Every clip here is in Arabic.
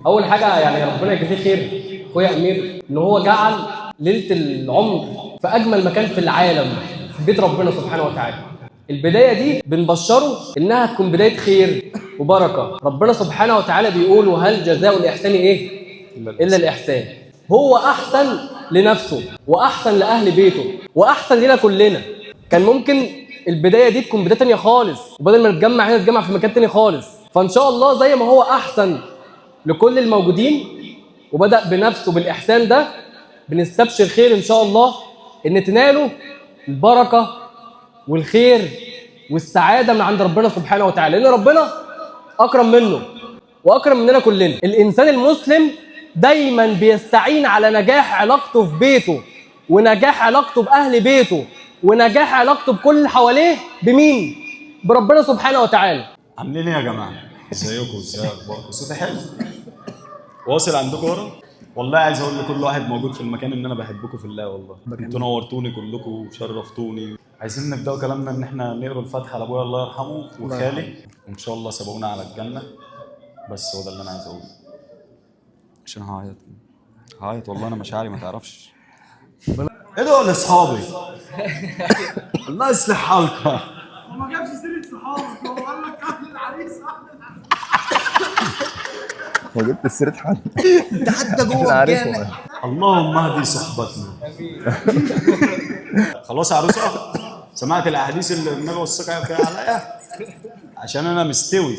اول حاجه يعني ربنا يجزيه خير اخويا امير ان هو جعل ليله العمر في اجمل مكان في العالم، في بيت ربنا سبحانه وتعالى. البدايه دي بنبشره انها تكون بدايه خير وبركه. ربنا سبحانه وتعالى بيقول: وهل جزاء الاحسان ايه الا الاحسان. هو احسن لنفسه واحسن لاهل بيته واحسن لنا كلنا. كان ممكن البدايه دي تكون بدايه تانيه خالص، وبدل ما نتجمع هنا نتجمع في مكان تاني خالص. فان شاء الله زي ما هو احسن لكل الموجودين وبدأ بنفسه بالإحسان ده، بنستبشر خير إن شاء الله إن تنالوا البركة والخير والسعادة من عند ربنا سبحانه وتعالى، لأن ربنا أكرم منه وأكرم مننا كلنا. الإنسان المسلم دايما بيستعين على نجاح علاقته في بيته ونجاح علاقته بأهل بيته ونجاح علاقته بكل اللي حواليه بمين؟ بربنا سبحانه وتعالى. عاملين ايه يا جماعه؟ ازيكم؟ ازاي اخباركم؟ صوتي حلو؟ واصل عندكم ورا؟ والله عايز اقول لكل واحد موجود في المكان ان انا بحبكم في الله. والله انتوا نورتوني كلكم وشرفتوني. عايزين نبداوا كلامنا ان احنا نقرا الفاتحه لابويا الله يرحمه وخالي، وان شاء الله سبقونا على الجنه. بس هو ده اللي انا عايز اقوله، عشان هعيط والله. انا مشاعري ما تعرفش. ايه دول لاصحابي؟ الله يصلح حالكم. وما جابش سيره صحابك، هو قال لك اهل العريس هو جبت سيرة حد انت حتى جوه الجامع. اللهم اهدي صحبتنا. خلاص يا عروسه، سمعت الاحاديث اللي النبي والسكه فيها عليا عشان انا مستوي.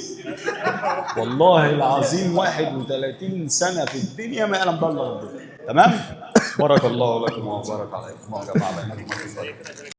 والله العظيم 31 سنه في الدنيا ما يعلم بها الا ربنا. تمام؟ بارك الله لكم وبارك عليكم وجمع بينكم.